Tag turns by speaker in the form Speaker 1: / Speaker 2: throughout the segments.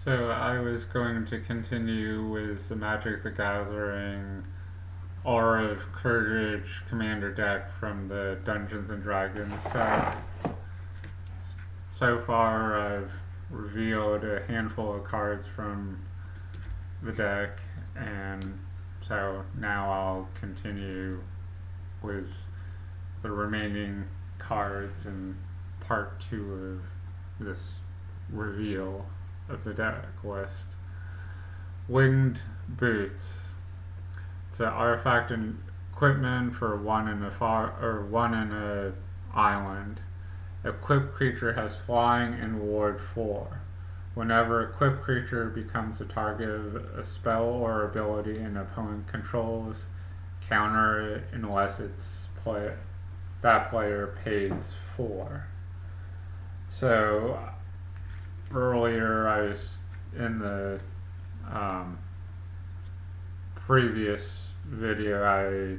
Speaker 1: So I was going to continue with the Magic the Gathering Aura of Courage Commander deck from the Dungeons and Dragons set. So far, I've revealed a handful of cards from the deck, and so now I'll continue with the remaining cards in part 2 of this reveal of the deck list. Winged Boots. It's an artifact and equipment for one in a island. Equipped creature has flying and ward 4. Whenever equipped creature becomes the target of a spell or ability an opponent controls, counter it unless that player pays 4. So earlier I was in the previous video, I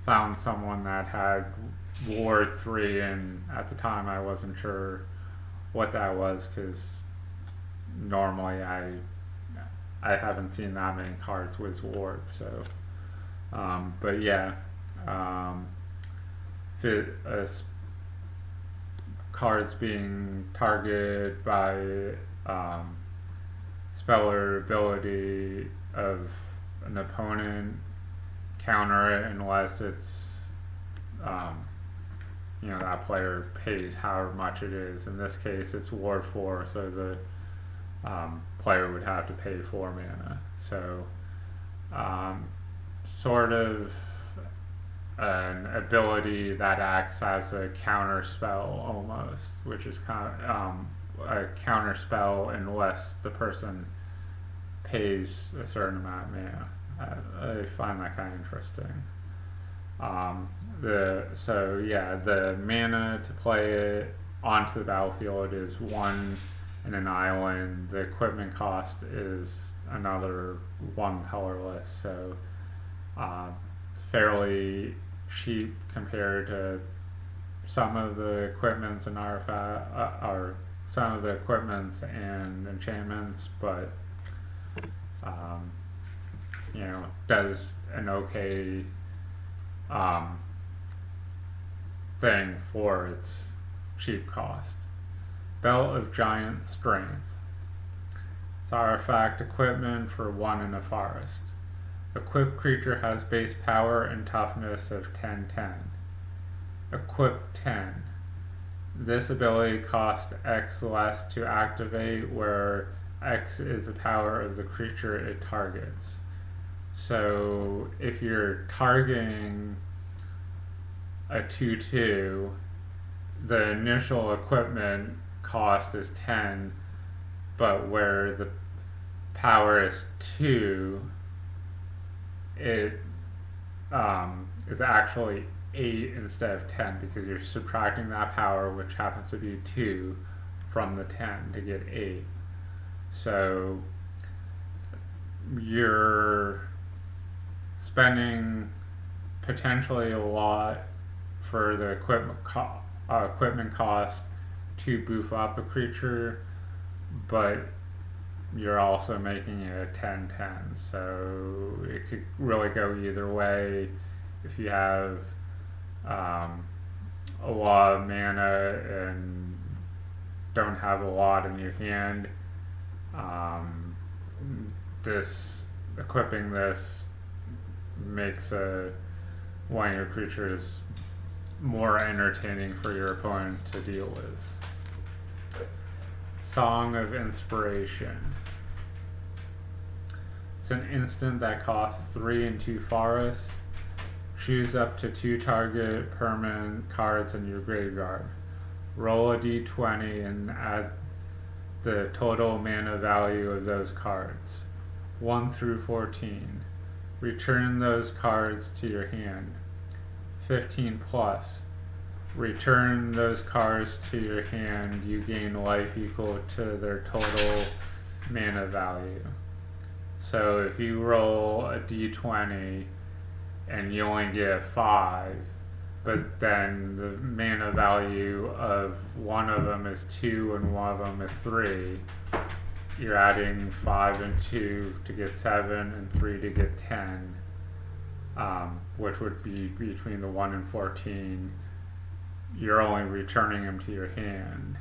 Speaker 1: found someone that had Ward 3, and at the time I wasn't sure what that was because normally I haven't seen that many cards with Ward. So, but yeah, cards being targeted by spell or ability of an opponent, counter it unless it's that player pays however much it is. In this case, it's Ward 4, so the player would have to pay 4 mana. So, sort of an ability that acts as a counter spell almost, which is kind of a counter spell unless the person pays a certain amount of mana. I find that kind of interesting. The mana to play it onto the battlefield is 1 in an island. The equipment cost is another 1 colorless, so fairly cheap compared to some of the equipments and some of the equipments and enchantments, but does an okay thing for its cheap cost. Belt of Giant Strength. It's artifact equipment for 1 in a forest. Equipped creature has base power and toughness of 10/10. Equip 10. This ability costs X less to activate, where X is the power of the creature it targets. So if you're targeting a 2/2, the initial equipment cost is 10, but where the power is 2, it is actually 8 instead of 10 because you're subtracting that power, which happens to be 2, from the 10 to get 8. So you're spending potentially a lot for the equipment cost to boof up a creature, but you're also making it a 10/10, so it could really go either way. If you have a lot of mana and don't have a lot in your hand, equipping this makes one of your creatures more entertaining for your opponent to deal with. Song of Inspiration. It's an instant that costs 3 and 2 forests. Choose up to 2 target permanent cards in your graveyard. Roll a d20 and add the total mana value of those cards, 1 through 14. Return those cards to your hand. 15 plus. Return those cards to your hand. You gain life equal to their total mana value. So if you roll a d20 and you only get 5, but then the mana value of one of them is 2 and one of them is 3. You're adding 5 and 2 to get 7 and 3 to get 10, which would be between the 1 and 14. You're only returning them to your hand.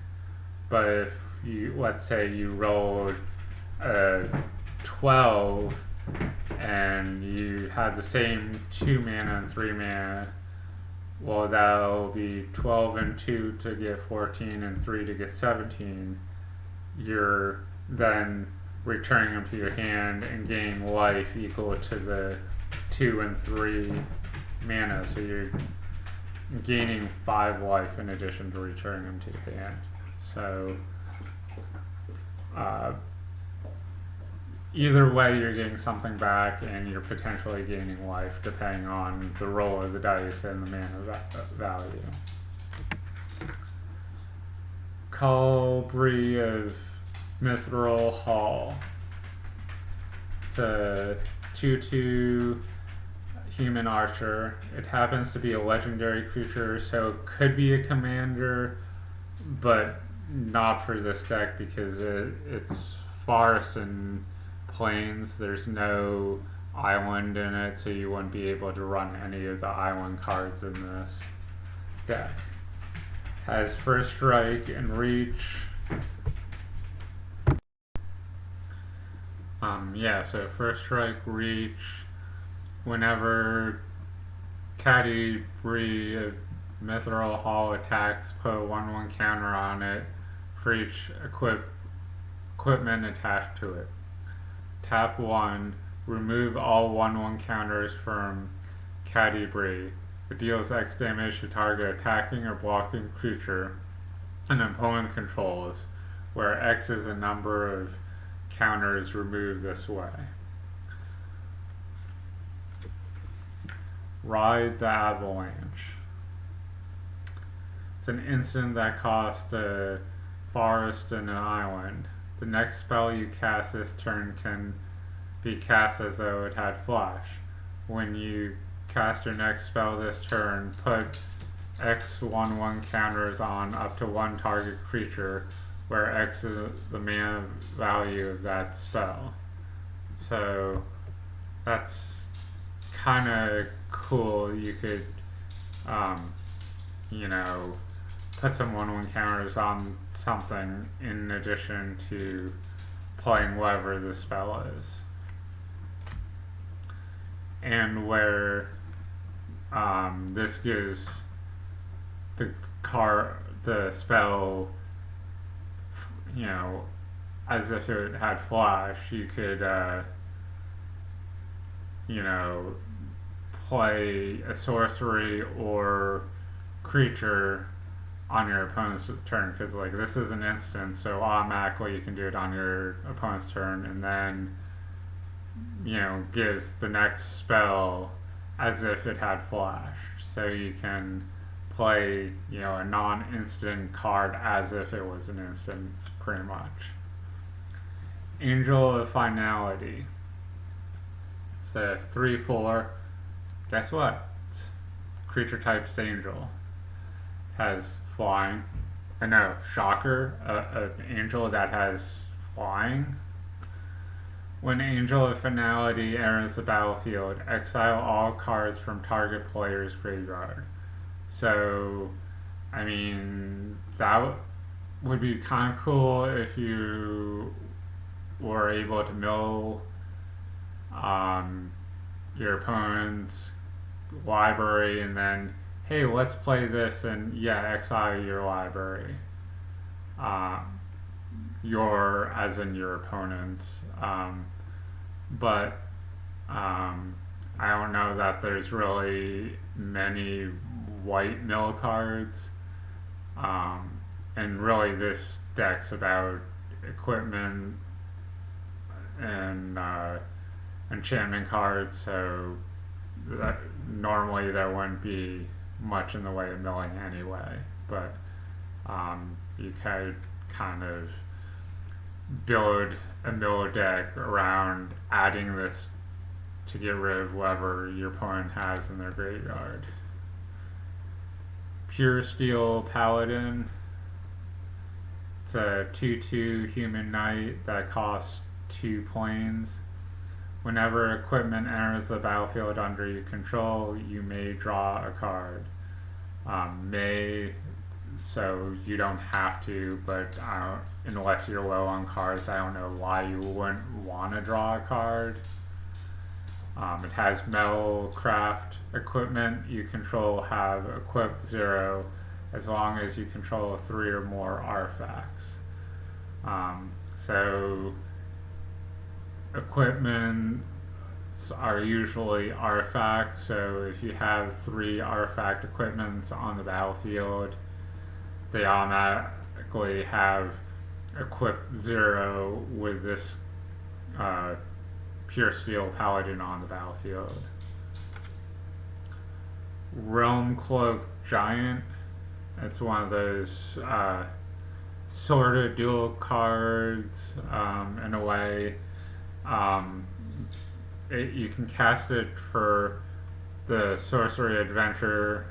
Speaker 1: But if you, let's say you rolled a 12 and you had the same 2 mana and 3 mana, well, that'll be 12 and 2 to get 14 and 3 to get 17. You're then returning them to your hand and gaining life equal to the 2 and 3 mana. So you're gaining 5 life in addition to returning them to your hand. So either way, you're getting something back and you're potentially gaining life depending on the roll of the dice and the mana value. Colibri of Mithril Hall. It's a 2/2 human archer. It happens to be a legendary creature, so it could be a commander, but not for this deck because it's forest and plains. There's no island in it, so you wouldn't be able to run any of the island cards in this deck. Has first strike and reach. So first strike, reach. Whenever Caddy of Mithril Hall attacks, put a 1/1 counter on it for each equipment attached to it. Tap 1, remove all 1/1 counters from Caddy Bree. It deals X damage to target attacking or blocking creature an opponent controls, where X is the number of counters removed this way. Ride the Avalanche. It's an instant that costs a forest and an island. The next spell you cast this turn can be cast as though it had flash. When you cast your next spell this turn, put X 1/1 counters on up to one target creature, where X is the mana value of that spell. So that's kind of cool. You could, put some 1/1 counters on something in addition to playing whatever the spell is. And where this gives the spell, as if it had flash, you could, play a sorcery or creature on your opponent's turn, because this is an instant, so automatically you can do it on your opponent's turn, and then gives the next spell as if it had flash, so you can play a non-instant card as if it was an instant, pretty much. Angel of Finality. It's a 3/4. Guess what? It's creature type's angel. Has flying. I know, shocker. An angel that has flying. When Angel of Finality enters the battlefield, exile all cards from target player's graveyard. So, that would be kind of cool if you were able to mill your opponent's library and then, hey, let's play this, and exile your library. As in your opponent's. But I don't know that there's really many white mill cards. And really this deck's about equipment and enchantment cards, so normally there wouldn't be much in the way of milling anyway, but you could kind of build a mill deck around adding this to get rid of whatever your opponent has in their graveyard. Pure Steel Paladin. It's a 2/2 human knight that costs 2 planes. Whenever equipment enters the battlefield under your control, you may draw a card. So you don't have to, but unless you're low on cards, I don't know why you wouldn't want to draw a card. It has metal craft equipment you control have equip 0 as long as you control 3 or more artifacts. So equipment are usually artifacts, so if you have 3 artifact equipments on the battlefield, they automatically have equip 0 with this Pure Steel Paladin on the battlefield. Realm Cloak Giant. It's one of those sort of dual cards in a way. You can cast it for the Sorcery Adventure,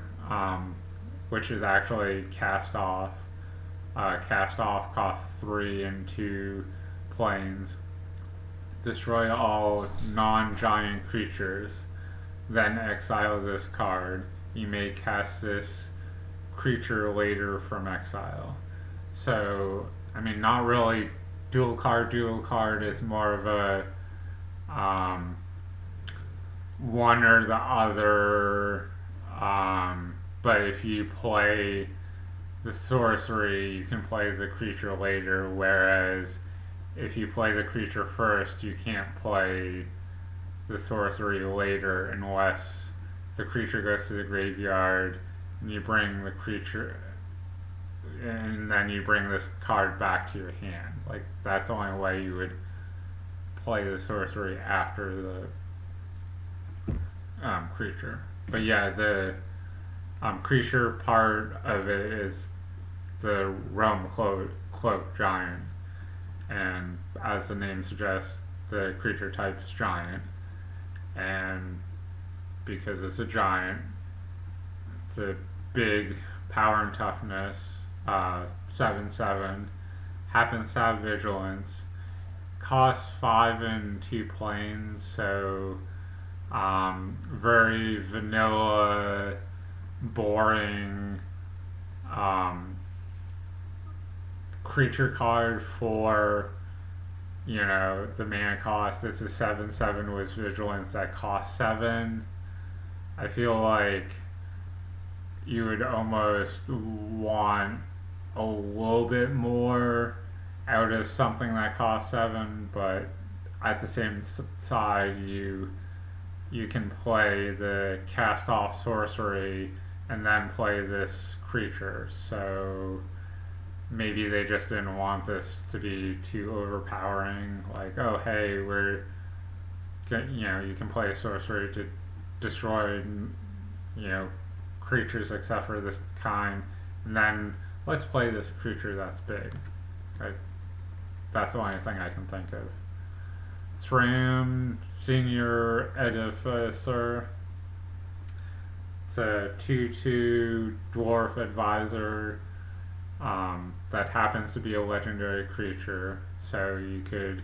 Speaker 1: which is actually cast off. Cast off costs 3 and 2 planes. Destroy all non-giant creatures, then exile this card. You may cast this creature later from exile. So, I mean, not really dual card. Dual card is more of a one or the other. But if you play the sorcery, you can play the creature later, whereas if you play the creature first, you can't play the sorcery later unless the creature goes to the graveyard and you bring the creature, and then you bring this card back to your hand. Like, that's the only way you would play the sorcery after the creature. But yeah, the creature part of it is the Realm Cloak Giant. And as the name suggests, the creature type's giant. And because it's a giant, it's a big power and toughness, 7/7, happens to have vigilance, costs 5 and 2 planes, so very vanilla, boring creature card for, the mana cost. It's a 7/7 with vigilance that costs 7. I feel like you would almost want a little bit more out of something that costs 7, but at the same side, you can play the cast off sorcery and then play this creature. So maybe they just didn't want this to be too overpowering. Like, oh hey, you can play a sorcery to destroy, creatures except for this kind, and then let's play this creature that's big. That's the only thing I can think of. SRAM, Senior Edificer. It's a 2/2 dwarf advisor that happens to be a legendary creature, so you could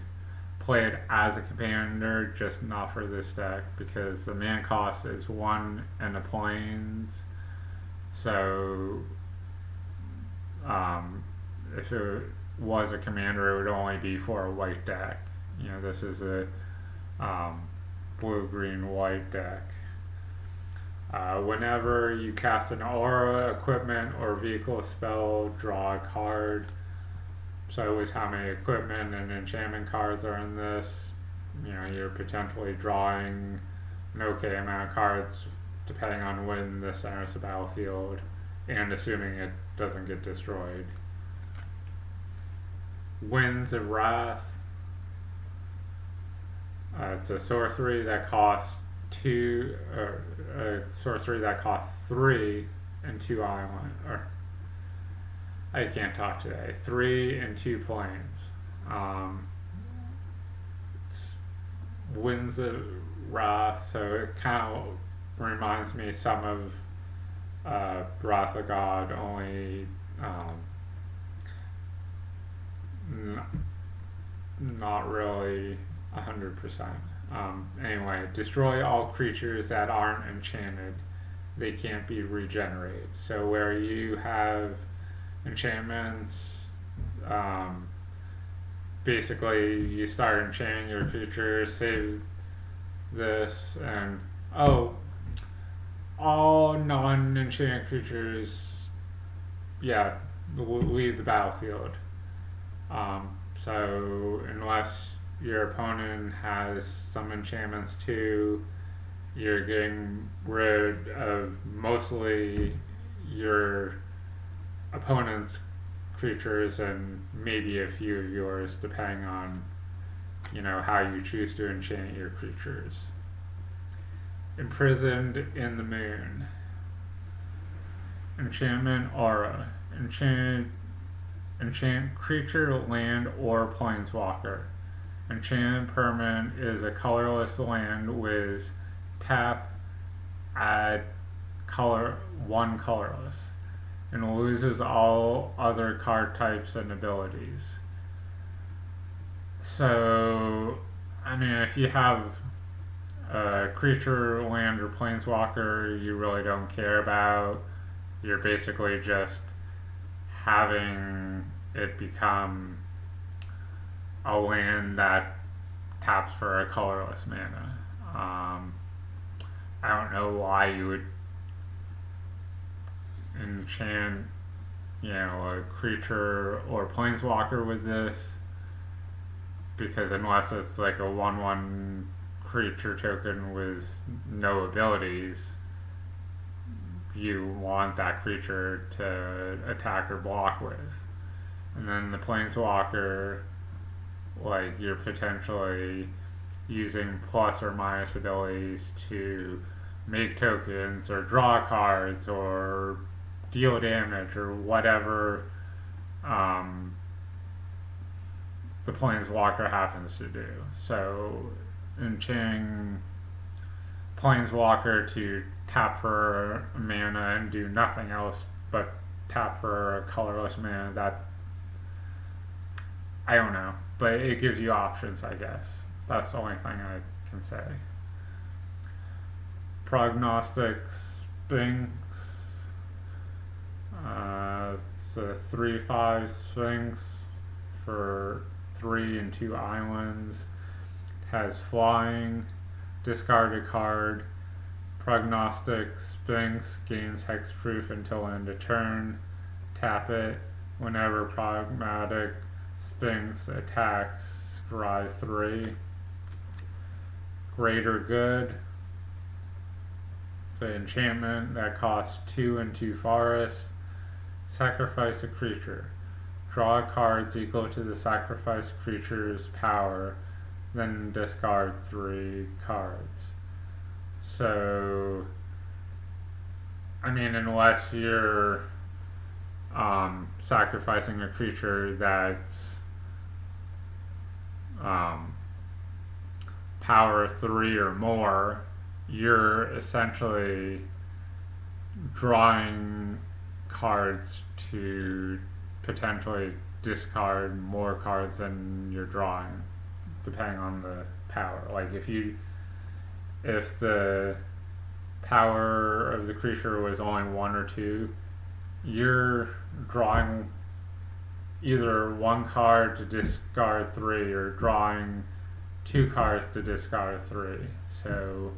Speaker 1: play it as a commander, just not for this deck, because the mana cost is 1 and a planes. So if it was a commander, it would only be for a white deck. This is a blue-green-white deck. Whenever you cast an aura, equipment, or vehicle spell, draw a card. So is how many equipment and enchantment cards are in this. You're potentially drawing an okay amount of cards depending on when this enters the battlefield, and assuming it doesn't get destroyed. Winds of Wrath. It's a sorcery that costs 2, or a sorcery that costs 3 and 2 island, or I can't talk today. 3 and 2 planes. It's Winds of Wrath, so it kind of reminds me some of Wrath of God only not really 100%. Anyway, destroy all creatures that aren't enchanted. They can't be regenerated. So where you have enchantments, basically you start enchanting your creatures, save this, and all non-enchanted creatures, leave the battlefield. So unless your opponent has some enchantments too, you're getting rid of mostly your opponent's creatures and maybe a few of yours, depending on how you choose to enchant your creatures. Imprisoned in the Moon. Enchantment Aura. Enchant creature, land, or planeswalker. Enchanted permanent is a colorless land with tap, add one colorless, and loses all other card types and abilities. So, if you have a creature, land, or planeswalker you really don't care about, you're basically just having it become a land that taps for a colorless mana. I don't know why you would enchant, a creature or planeswalker with this, because unless it's like a 1/1 creature token with no abilities, you want that creature to attack or block with. And then the planeswalker, you're potentially using plus or minus abilities to make tokens or draw cards or deal damage or whatever the planeswalker happens to do. So enchanting planeswalker to tap for mana and do nothing else but tap for a colorless mana, that, I don't know, but it gives you options, I guess. That's the only thing I can say. Prognostic Sphinx. It's a 3/5 Sphinx for 3 and 2 islands. It has flying, discard a card. Prognostic Sphinx gains hexproof until end of turn. Tap it. Whenever Prognostic Sphinx attacks, scry 3. Greater Good. It's an enchantment that costs 2 and 2 forests. Sacrifice a creature. Draw cards equal to the sacrificed creature's power, then discard 3 cards. So, unless you're sacrificing a creature that's power 3 or more, you're essentially drawing cards to potentially discard more cards than you're drawing, depending on the power. If the power of the creature was only 1 or 2, you're drawing either 1 card to discard 3 or drawing 2 cards to discard 3. So,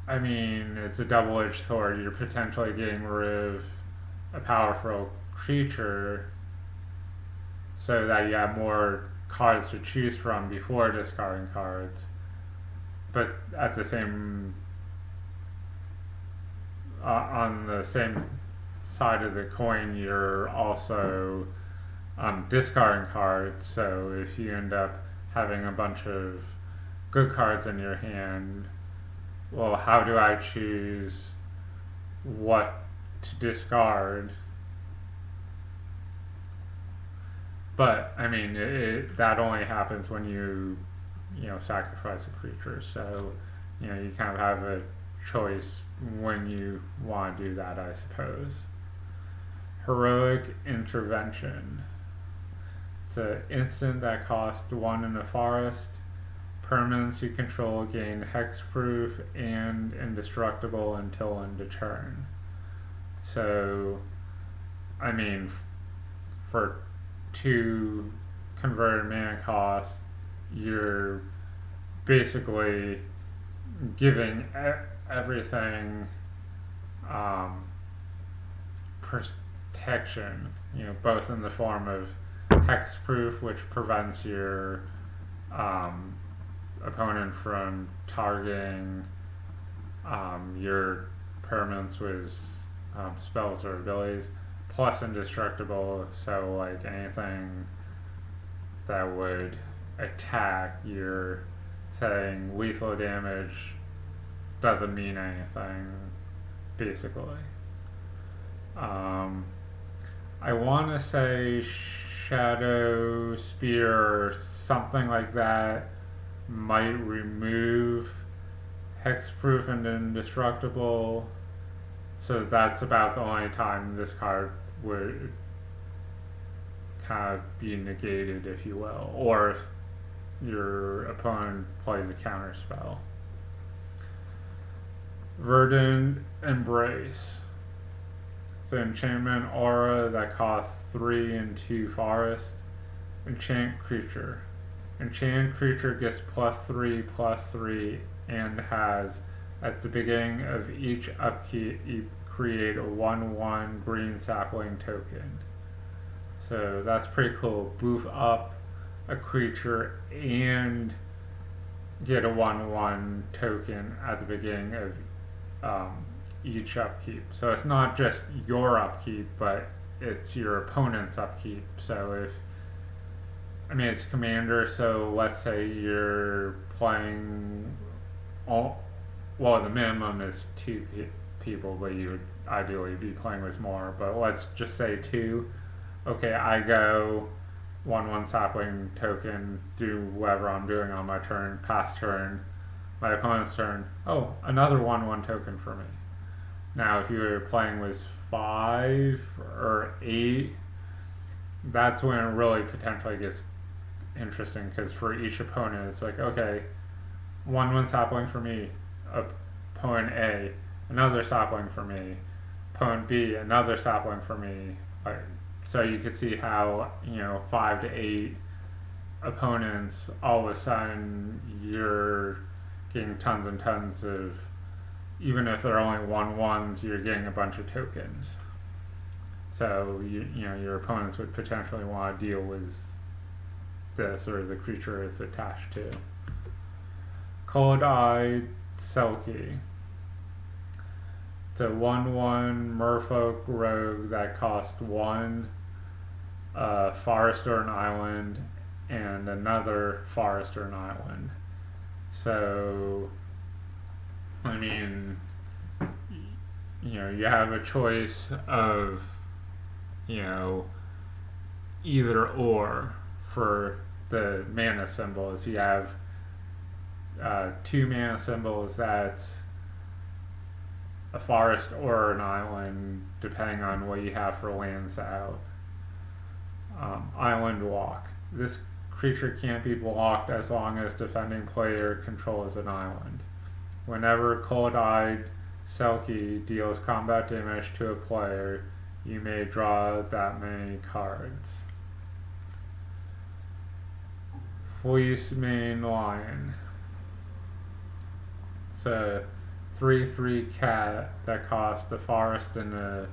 Speaker 1: it's a double-edged sword. You're potentially getting rid of a powerful creature so that you have more cards to choose from before discarding cards. But at the same, on the same side of the coin, you're also discarding cards. So if you end up having a bunch of good cards in your hand, well, how do I choose what to discard? But that only happens when you sacrifice a creature. So you kind of have a choice when you want to do that, I suppose. Heroic Intervention. It's an instant that costs 1 in the forest. Permanents you control gain hexproof and indestructible until end of turn. So, I mean, for 2 converted mana costs, you're basically giving everything protection, both in the form of hexproof, which prevents your opponent from targeting your permanents with spells or abilities, plus indestructible, so like anything that would attack, you're saying lethal damage doesn't mean anything, basically. I want to say Shadow Spear or something like that might remove hexproof and indestructible, so that's about the only time this card would kind of be negated, if you will, or if your opponent plays a counter spell. Verdant Embrace. It's an enchantment aura that costs 3 and 2 forest. Enchant creature. Enchanted creature gets +3/+3 and has, at the beginning of each upkeep, you create a 1/1 green sapling token. So that's pretty cool. Boof up a creature and get a 1/1 token at the beginning of each upkeep. So it's not just your upkeep, but it's your opponent's upkeep. So it's commander, so let's say you're playing the minimum is 2 people, but you would ideally be playing with more, but let's just say 2. Okay, I go 1/1 sapling token, do whatever I'm doing on my turn, pass turn, my opponent's turn, another 1/1 token for me. Now, if you're playing with 5 or 8, that's when it really potentially gets interesting, because for each opponent, it's like, okay, 1/1 sapling for me, opponent A, another sapling for me, opponent B, another sapling for me. So you could see how, 5 to 8 opponents, all of a sudden, you're getting tons and tons of, even if they're only 1/1s, you're getting a bunch of tokens. So your opponents would potentially want to deal with this or the creature it's attached to. Cold-Eyed Selkie. It's a 1/1 merfolk rogue that costs 1, a forest or an island, and another forest or an island. So, you have a choice of, either or for the mana symbols. You have 2 mana symbols that's a forest or an island, depending on what you have for lands out. Island Walk. This creature can't be blocked as long as defending player controls an island. Whenever Cold-Eyed Selkie deals combat damage to a player, you may draw that many cards. Fleecemane Lion. It's a 3/3 cat that costs a forest in the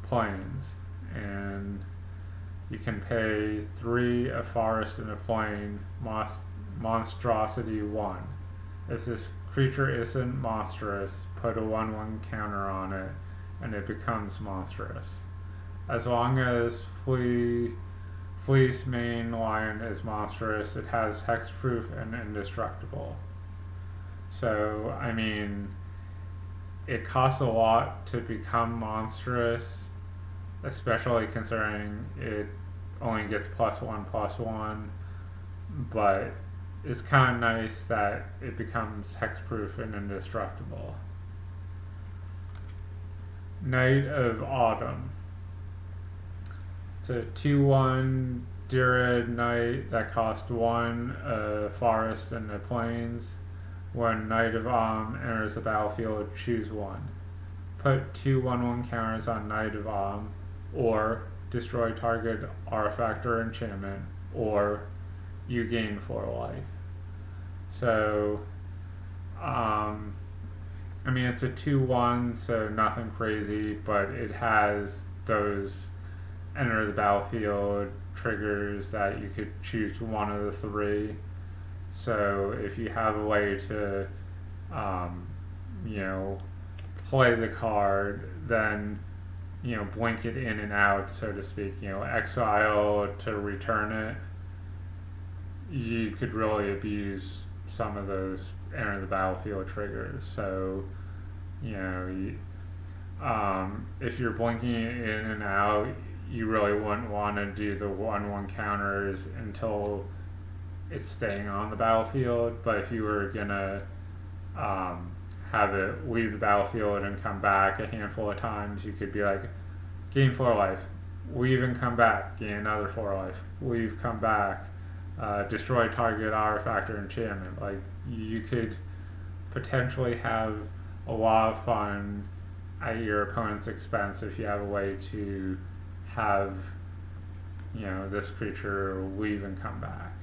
Speaker 1: plains, and you can pay 3 a forest in a plain, monstrosity 1. If this creature isn't monstrous, put a 1/1 counter on it, and it becomes monstrous. As long as Fleecemane Lion is monstrous, it has hexproof and indestructible. So, it costs a lot to become monstrous, especially considering it only gets +1/+1, but it's kind of nice that it becomes hexproof and indestructible. Night of Autumn. It's a 2/1 Dirid Knight that costs 1, a forest in the plains. When Knight of Autumn enters the battlefield, choose 1. Put 2/1/1 counters on Knight of Autumn, or destroy target artifact or enchantment, or you gain 4 life. So, I mean, it's a 2/1, so nothing crazy, but it has those enter the battlefield triggers that you could choose one of the 3. So if you have a way to, play the card, then, blink it in and out, so to speak, exile to return it, you could really abuse some of those enter the battlefield triggers. So, if you're blinking it in and out, you really wouldn't want to do the 1/1 counters until it's staying on the battlefield. But if you were gonna have it leave the battlefield and come back a handful of times, you could be like, gain 4 life, leave and come back, gain another 4 life, leave, come back, destroy target artifact or enchantment. Like, you could potentially have a lot of fun at your opponent's expense if you have a way to have, this creature leave and come back.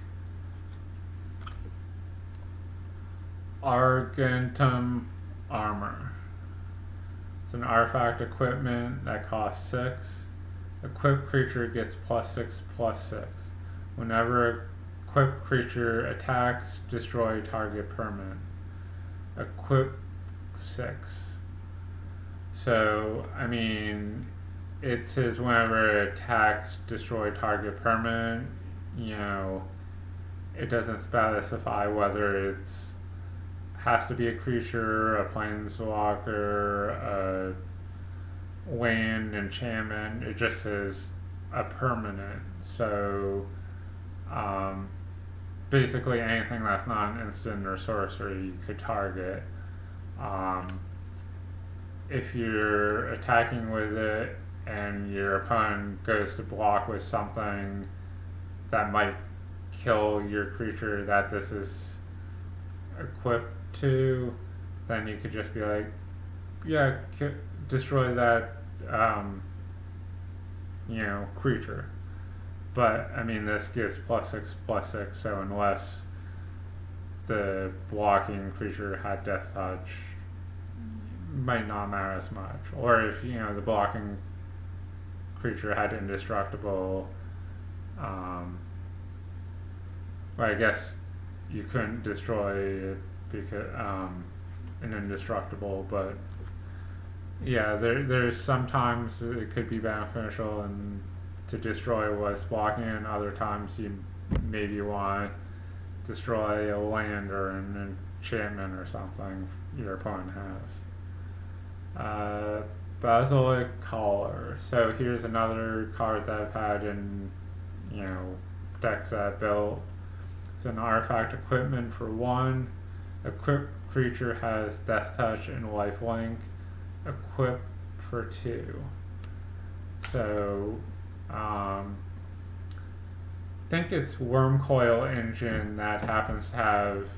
Speaker 1: Argentum Armor. It's an artifact equipment that costs 6. Equipped creature gets +6/+6. Whenever equipped creature attacks, destroy target permanent. Equip 6. So, I mean, it says whenever it attacks, destroy target permanent. It doesn't specify whether it's has to be a creature, a planeswalker, a land, enchantment. It just says a permanent. So, basically anything that's not an instant or sorcery you could target. If you're attacking with it and your opponent goes to block with something that might kill your creature that this is equipped to, then you could just be like, destroy that, creature. But, I mean, this gives +6/+6, so unless the blocking creature had Death Touch, might not matter as much. Or if, the blocking creature had Indestructible, I guess you couldn't destroy it because an Indestructible, but there's sometimes it could be beneficial and to destroy what's blocking, and other times you maybe want to destroy a land or an enchantment or something your opponent has. Basilic Collar. So here's another card that I've had in, decks that I've built. It's an artifact equipment for 1. Equipped creature has Death Touch and Lifelink. Equip for 2. So, I think it's Wormcoil Engine that happens to have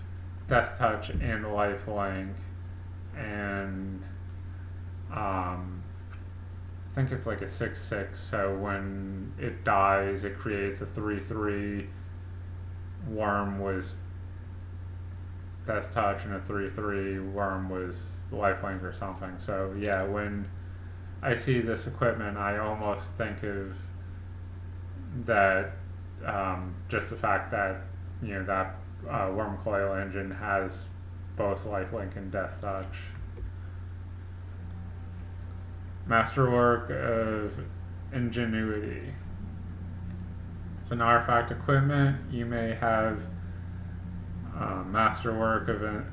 Speaker 1: Death Touch and Lifelink, and I think it's like a 6/6, so when it dies, it creates a 3/3 worm with Death Touch and a 3/3 worm with Lifelink or something. So yeah, when I see this equipment, I almost think of that, just the fact that, that Wormcoil Engine has both Lifelink and Death Touch. Masterwork of Ingenuity. It's an artifact equipment. You may have Masterwork of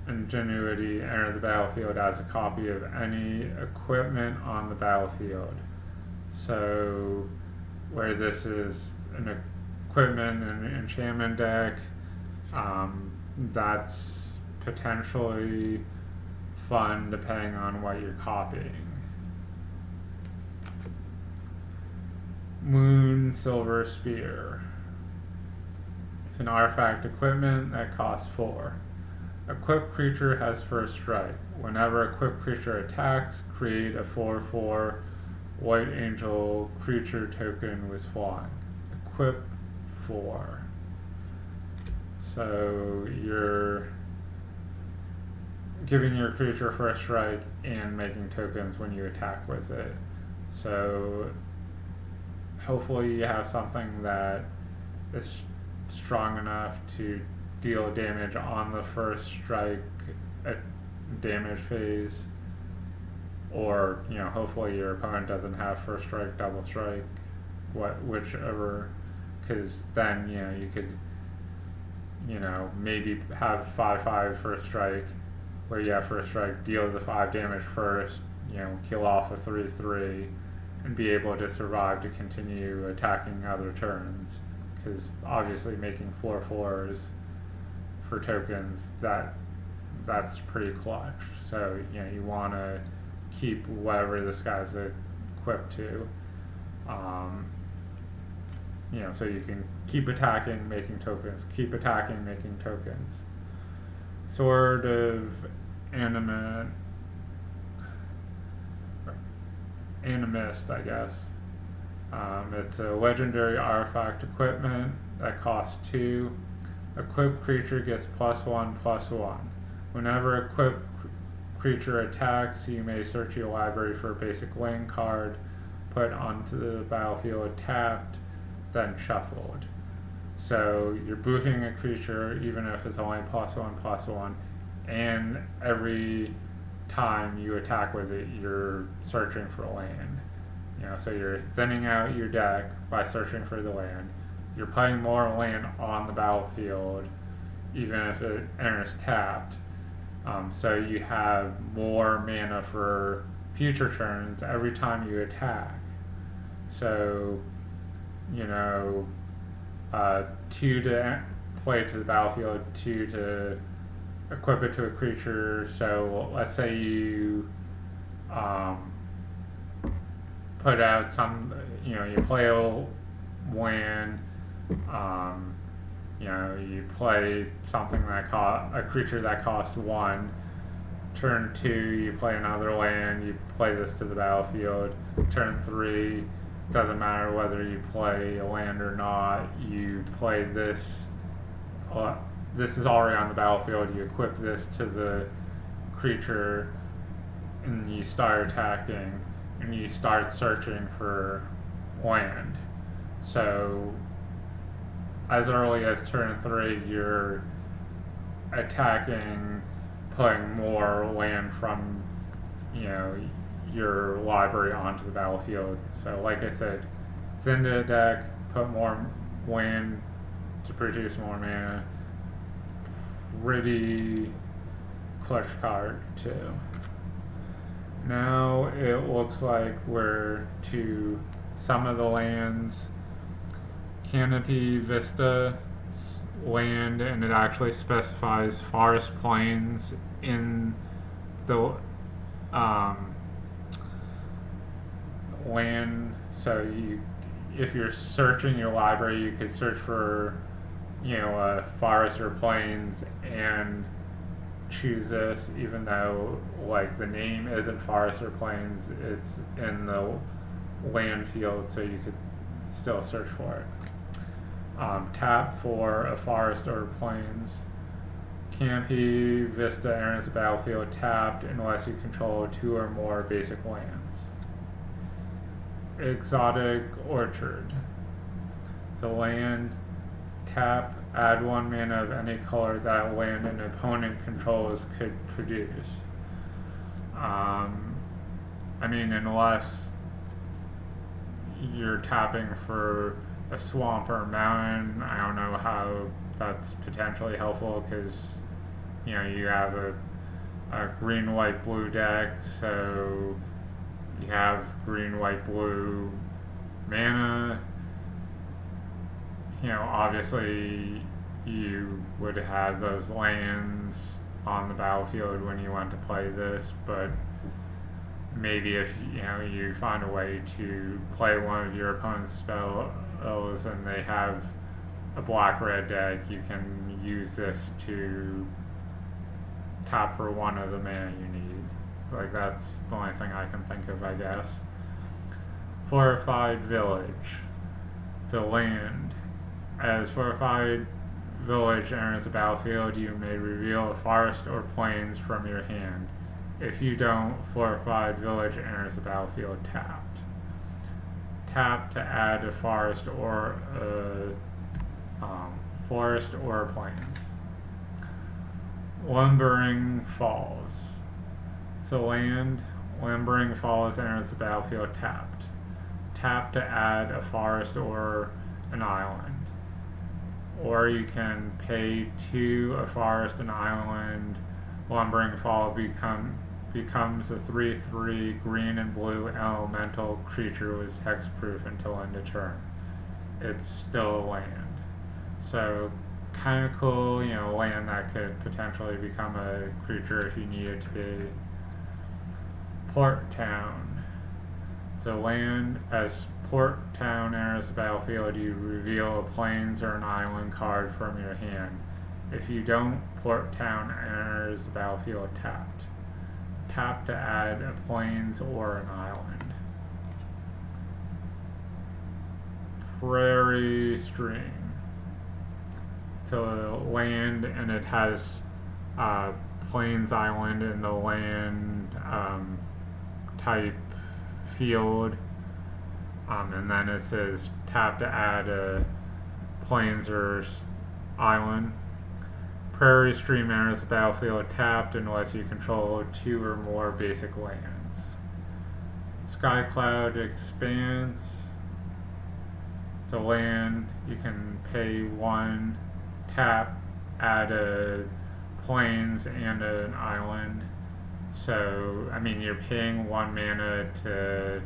Speaker 1: Ingenuity enter the battlefield as a copy of any equipment on the battlefield. So, where this is an equipment and enchantment deck, that's potentially fun depending on what you're copying. Moon Silver Spear. It's an artifact equipment that costs 4. Equipped creature has first strike. Whenever equipped creature attacks, create a 4/4 White Angel creature token with flying. Equip 4. So you're giving your creature first strike and making tokens when you attack with it. So hopefully you have something that is strong enough to deal damage on the first strike damage phase, or hopefully your opponent doesn't have first strike, double strike, whichever, because then you could maybe have 5/5 first strike, where you have first strike, deal the 5 damage first, kill off a 3/3, and be able to survive to continue attacking other turns. Because obviously making 4/4s for tokens, that's pretty clutch. So you want to keep whatever this guy's equipped to, so you can keep attacking, making tokens, keep attacking, making tokens. Sword of Animist, I guess. It's a legendary artifact equipment that costs 2. Equipped creature gets +1/+1. Whenever equipped creature attacks, you may search your library for a basic land card, put onto the battlefield tapped, then shuffled. So you're boosting a creature even if it's only +1/+1, and every time you attack with it, you're searching for land. So you're thinning out your deck by searching for the land. You're putting more land on the battlefield, even if it enters tapped. So you have more mana for future turns every time you attack. So, 2 to play to the battlefield, 2 to equip it to a creature. So let's say you put out you play a land, you play something a creature that costs 1. Turn 2, you play another land, you play this to the battlefield. Turn 3, doesn't matter whether you play a land or not, you play this. This is already on the battlefield, you equip this to the creature, and you start attacking, and you start searching for land. So as early as turn 3, you're attacking, putting more land from your library onto the battlefield. So like I said, thin the deck, put more land to produce more mana. Pretty clutch card too. Now it looks like we're to some of the lands. Canopy Vista land, and it actually specifies forest plains in the land. So if you're searching your library, you could search for forest or plains and choose this, even though the name isn't forest or plains, it's in the land field, so you could still search for it. Tap for a forest or plains. Canopy Vista enters the battlefield tapped unless you control 2 or more basic lands. Exotic Orchard. It's a land. Tap, add 1 mana of any color that land an opponent controls could produce. Unless you're tapping for a swamp or a mountain, I don't know how that's potentially helpful, because you have a green, white, blue deck, so you have green, white, blue mana. Obviously you would have those lands on the battlefield when you want to play this, but maybe if you find a way to play one of your opponent's spells and they have a black-red deck, you can use this to tap for one of the mana you need. Like, that's the only thing I can think of, I guess. Fortified Village. The land. As Fortified Village enters the battlefield, you may reveal a forest or plains from your hand. If you don't, Fortified Village enters the battlefield tapped. Tap to add a forest or plains. Lumbering Falls. So land, Lumbering Falls enters the battlefield tapped. Tap to add a forest or an island. Or you can pay 2 a forest and island. Lumbering Fall becomes a 3/3 green and blue elemental creature with hexproof until end of turn. It's still a land. So kind of cool, land that could potentially become a creature if you need it to be. Port Town. So land, as Port Town enters the battlefield, you reveal a plains or an island card from your hand. If you don't, Port Town enters the battlefield tapped. Tap to add a plains or an island. Prairie Stream. So land, and it has plains island in the land type field, and then it says tap to add a plains or island. Prairie Stream enters the battlefield tapped unless you control 2 or more basic lands. Skycloud Expanse. It's a land, you can pay 1, tap, add a plains and an island. So, you're paying 1 mana to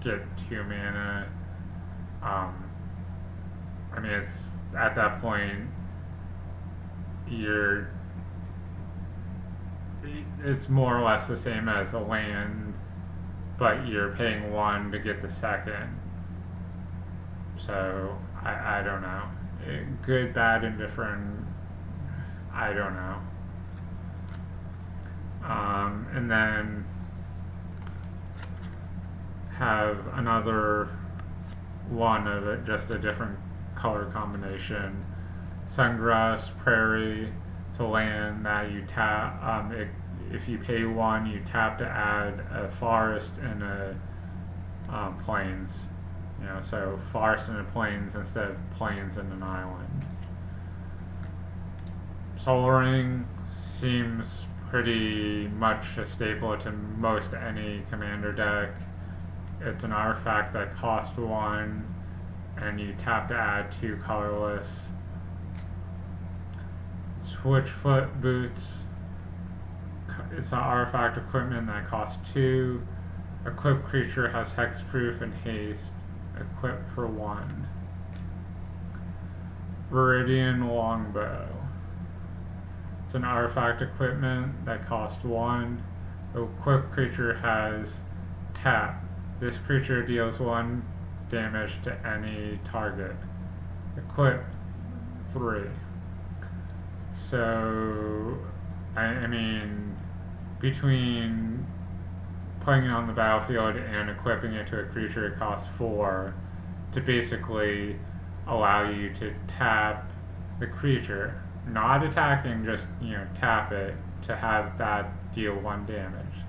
Speaker 1: get 2 mana. It's at that point, it's more or less the same as a land, but you're paying 1 to get the second. So, I don't know. Good, bad, indifferent, I don't know. And then have another one of it, just a different color combination. Sungrass Prairie. It's a land that you tap. If you pay 1, you tap to add a forest and a plains. So forest and a plains instead of plains and an island. Soul Ring seems pretty much a staple to most any commander deck. It's an artifact that costs 1, and you tap to add 2 colorless. Switchfoot Boots. It's an artifact equipment that costs 2. Equipped creature has hexproof and haste. Equipped for 1. Viridian Longbow. It's an artifact equipment that costs 1. The equipped creature has tap. This creature deals 1 damage to any target. Equipped 3. So, between putting it on the battlefield and equipping it to a creature, it costs 4 to basically allow you to tap the creature. Not attacking, just, tap it to have that deal 1 damage.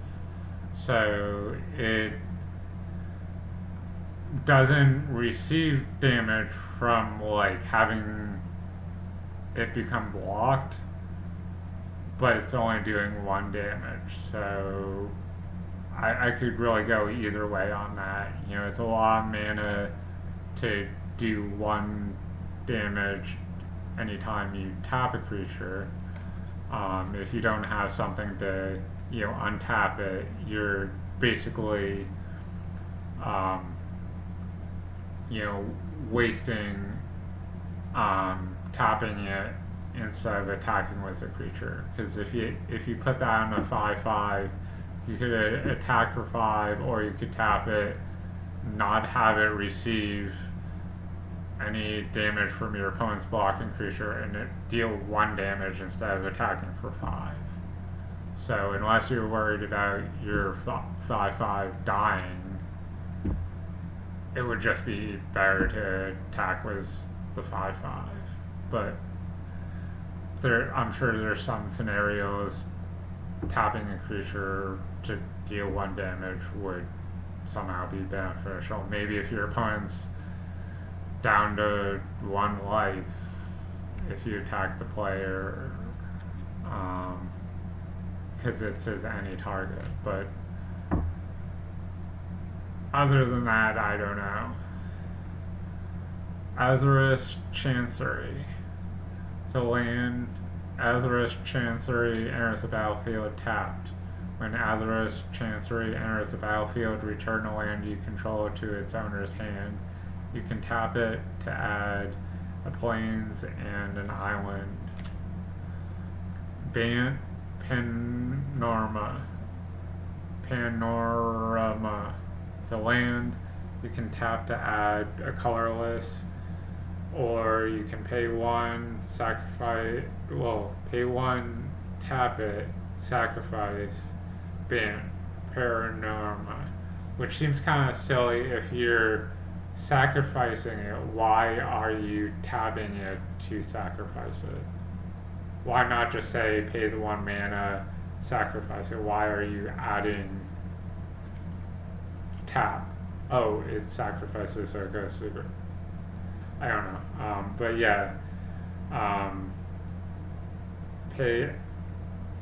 Speaker 1: So it doesn't receive damage from, having it become blocked, but it's only doing 1 damage. So I could really go either way on that. It's a lot of mana to do 1 damage anytime you tap a creature. If you don't have something to, untap it, you're basically, wasting, tapping it instead of attacking with a creature. Because if you put that on a 5/5, You could attack for 5, or you could tap it, not have it receive any damage from your opponent's blocking creature, and it deal 1 damage instead of attacking for 5. So unless you're worried about your 5/5 dying, it would just be better to attack with the 5/5. But I'm sure there's some scenarios tapping a creature to deal 1 damage would somehow be beneficial. Maybe if your opponent's down to 1 life, if you attack the player, because it says any target. But other than that, I don't know. Azarus Chancery. So land, Azarus Chancery enters the battlefield tapped. When Azarus Chancery enters the battlefield, return a land you control to its owner's hand. You can tap it to add a plains and an island. Bant Panorama. It's a land. You can tap to add a colorless, or you can pay 1, pay 1, tap it, sacrifice, Bant Panorama, which seems kind of silly. If you're sacrificing it, why are you tapping it to sacrifice it? Why not just say pay the 1 mana, sacrifice it? Why are you adding tap? Oh, it sacrifices, so it goes super. I don't know. But yeah, pay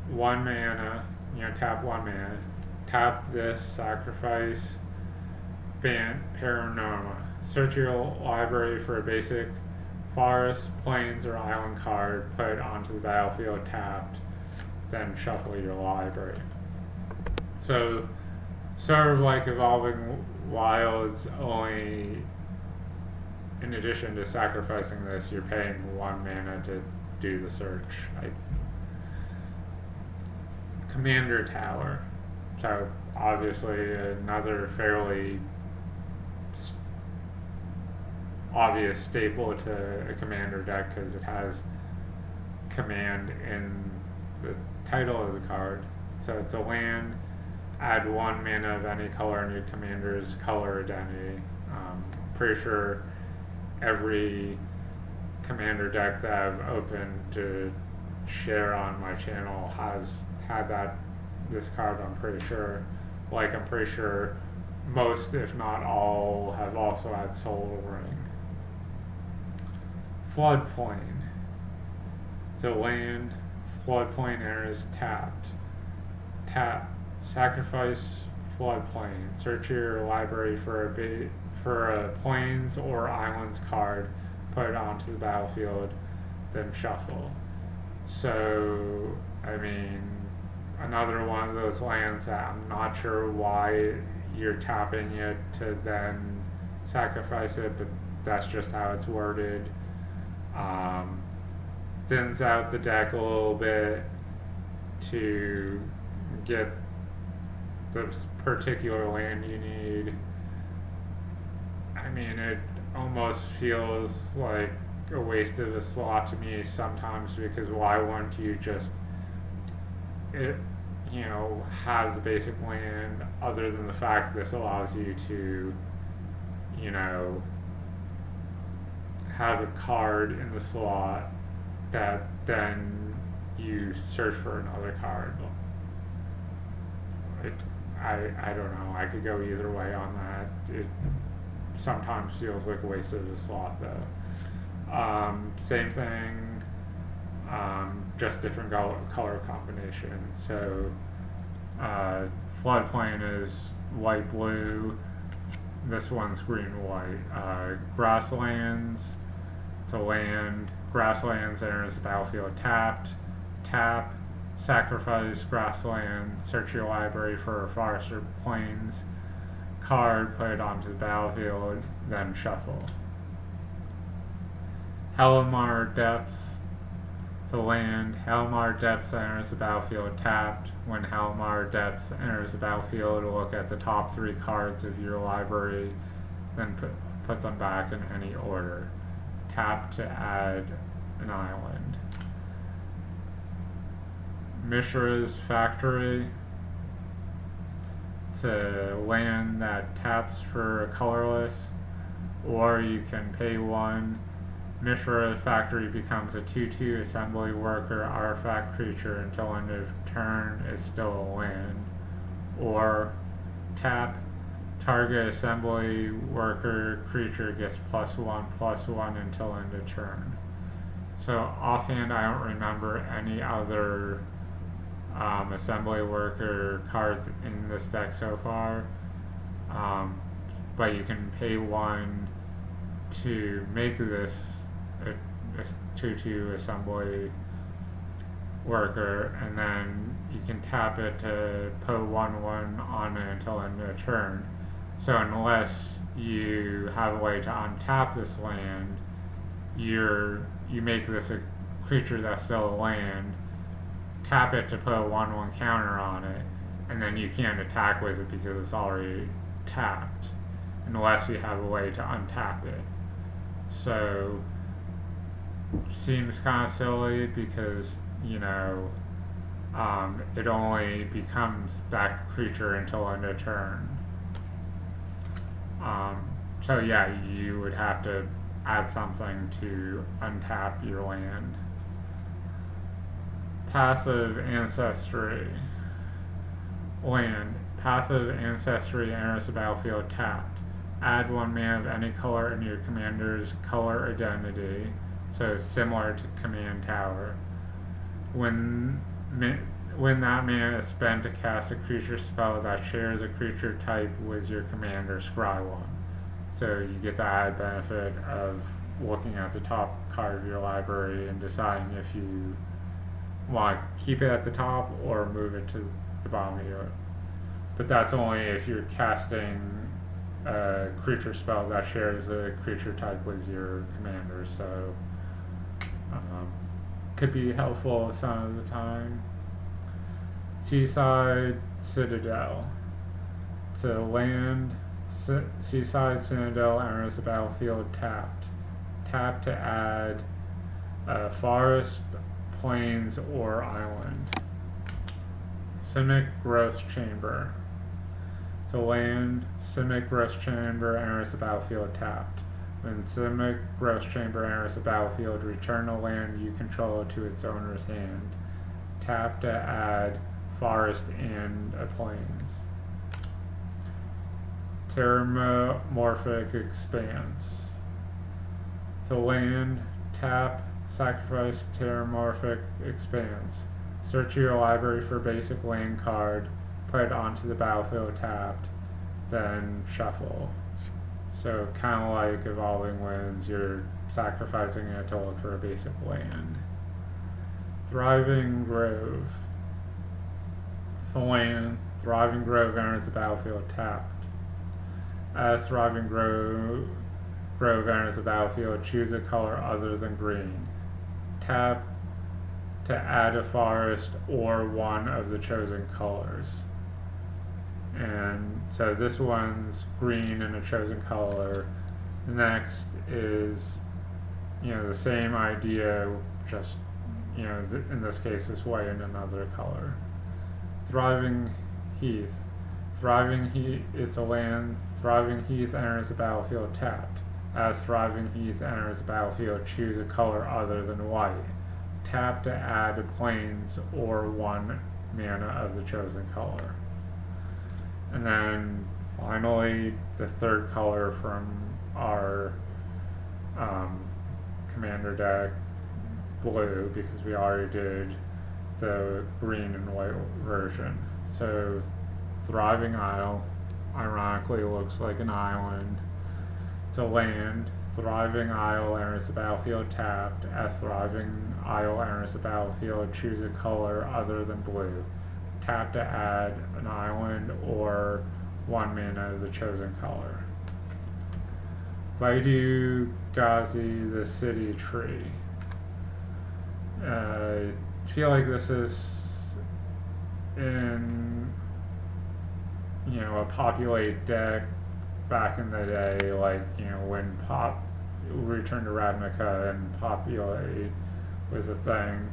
Speaker 1: 1 mana, tap 1 mana, tap this, sacrifice, Bant Panorama. Search your library for a basic forest, plains, or island card, put it onto the battlefield tapped, then shuffle your library. So, sort of like Evolving Wilds, only in addition to sacrificing this, you're paying 1 mana to do the search. Commander Tower. So, obviously, another fairly obvious staple to a commander deck because it has command in the title of the card. So it's a land, add 1 mana of any color in your commander's color identity. Pretty sure every commander deck that I've opened to share on my channel has had this card, I'm pretty sure. I'm pretty sure most, if not all, have also had Soul Ring. Floodplain. The land, Floodplain enters tapped. Tap, sacrifice Floodplain. Search your library for a plains or islands card, put it onto the battlefield, then shuffle. So, another one of those lands that I'm not sure why you're tapping it to then sacrifice it, but that's just how it's worded. Thins out the deck a little bit to get the particular land you need. It almost feels like a waste of a slot to me sometimes, because why wouldn't you just have the basic land, other than the fact this allows you to have a card in the slot that then you search for another card. I don't know. I could go either way on that. It sometimes feels like a waste of a slot, though. Same thing, just different color combination. So, Floodplain is white-blue. This one's green-white. Grasslands. It's a land. Grasslands enters the battlefield tapped. Tap. Sacrifice grassland. Search your library for a forest or plains card. Put it onto the battlefield. Then shuffle. Hellamar Depths. To land, Helmar Depths enters the battlefield tapped. When Helmar Depths enters the battlefield, look at the top 3 cards of your library, then put them back in any order. Tap to add an island. Mishra's Factory. It's a land that taps for a colorless, or you can pay 1. Mishra's Factory becomes a 2/2 assembly worker artifact creature until end of turn is still a land. Or tap, target assembly worker creature gets +1/+1 until end of turn. So offhand, I don't remember any other assembly worker cards in this deck so far, but you can pay 1 to make this a 2/2 assembly worker, and then you can tap it to put 1/1 on it until end of turn. So unless you have a way to untap this land, you make this a creature that's still a land, tap it to put a 1/1 counter on it, and then you can't attack with it because it's already tapped, unless you have a way to untap it. So, seems kind of silly because, it only becomes that creature until end of turn. So yeah, you would have to add something to untap your land. Passive Ancestry. Land. Passive Ancestry enters the battlefield tapped. Add 1 mana of any color in your commander's color identity, so similar to Command Tower. When that mana is spent to cast a creature spell that shares a creature type with your commander, scry 1. So you get the added benefit of looking at the top card of your library and deciding if you want to keep it at the top or move it to the bottom of your. But that's only if you're casting a creature spell that shares a creature type with your commander, so could be helpful some of the time. Seaside Citadel. It's a land. Seaside Citadel enters the battlefield tapped. Tap to add a forest, plains, or island. Simic Growth Chamber. It's a land. Simic Growth Chamber enters the battlefield tapped. When Simic Growth Chamber enters the battlefield, return a land you control to its owner's hand. Tap to add forest and a plains. Terramorphic Expanse. It's a land. Tap, sacrifice Terramorphic Expanse. Search your library for basic land card, put it onto the battlefield tapped, then shuffle. So kind of like Evolving Winds, you're sacrificing it to look for a basic land. Thriving Grove. It's a land. Thriving Grove enters the battlefield tapped. As Thriving Grove enters the battlefield, choose a color other than green. Tap to add a forest or 1 of the chosen colors. And so this one's green and a chosen color. The next is, the same idea, just, in this case, it's white and another color. Thriving Heath. Thriving Heath is a land. Thriving Heath enters the battlefield tapped. As Thriving Heath enters the battlefield, choose a color other than white. Tap to add a plains or 1 mana of the chosen color. And then finally, the third color from our commander deck, blue, because we already did the green and white version. So Thriving Isle, ironically looks like an island. It's a land. Thriving Isle enters the battlefield tapped. As Thriving Isle enters the battlefield, choose a color other than blue. Tap to add an island or 1 mana of the chosen color. Vaidu Ghazi, the City Tree. feel like this is in, a populate deck back in the day, like, when Return to Ravnica and populate was a thing.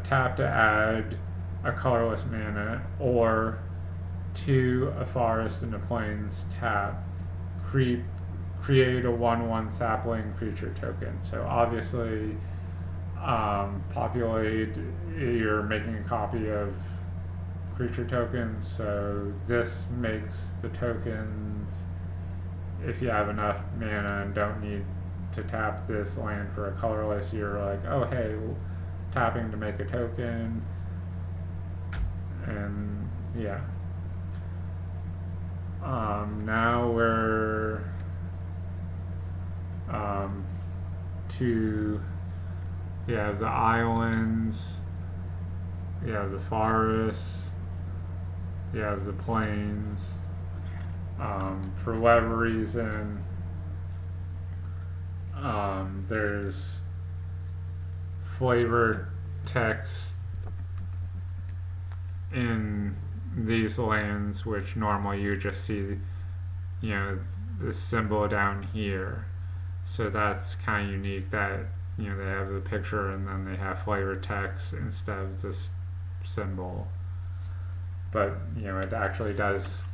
Speaker 1: Tap to add a colorless mana, or to a forest in the plains, tap, create a 1/1 sapling creature token. So obviously, populate, you're making a copy of creature tokens, so this makes the tokens, if you have enough mana and don't need to tap this land for a colorless, you're like, oh hey, tapping to make a token, and yeah. Now we're to, you have the islands, you have the forests, you have the plains. For whatever reason, there's flavor text in these lands, which normally you just see, the symbol down here. So that's kind of unique that, they have the picture and then they have flavor text instead of this symbol. But, it actually does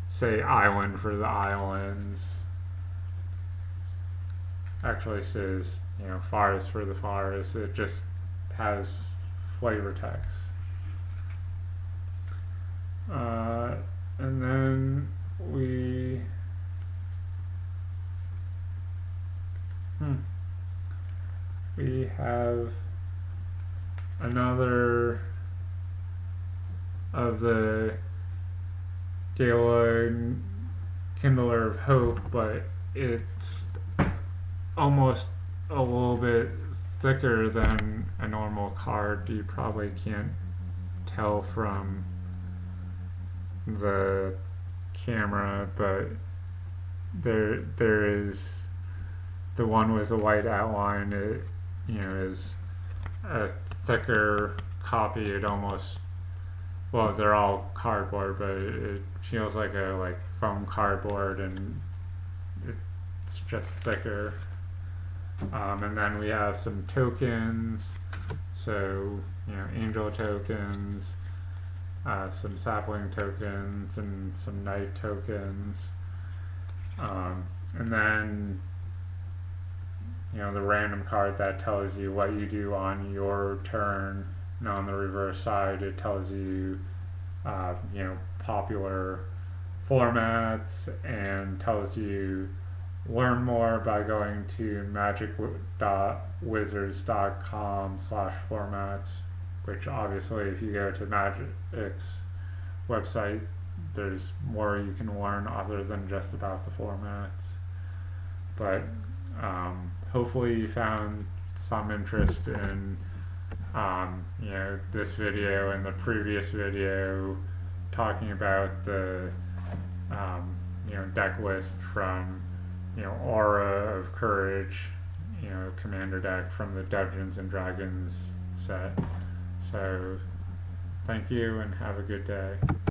Speaker 1: say island for the islands. Actually says, forest for the forest. It just has flavor text. And then we have another of the Gala Kindler of Hope, but it's almost a little bit thicker than a normal card. You probably can't tell from the camera, but there is the one with the white outline. It is a thicker copy. It almost, well, they're all cardboard, but it feels like a foam cardboard, and it's just thicker. And then we have some tokens, so angel tokens, some sapling tokens, and some night tokens, and then the random card that tells you what you do on your turn. And on the reverse side, it tells you, popular formats, and tells you learn more by going to magic.wizards.com/formats, which obviously if you go to Magic's website, there's more you can learn other than just about the formats. But hopefully you found some interest in this video and the previous video talking about the deck list from Aura of Courage, commander deck from the Dungeons and Dragons set. So thank you and have a good day.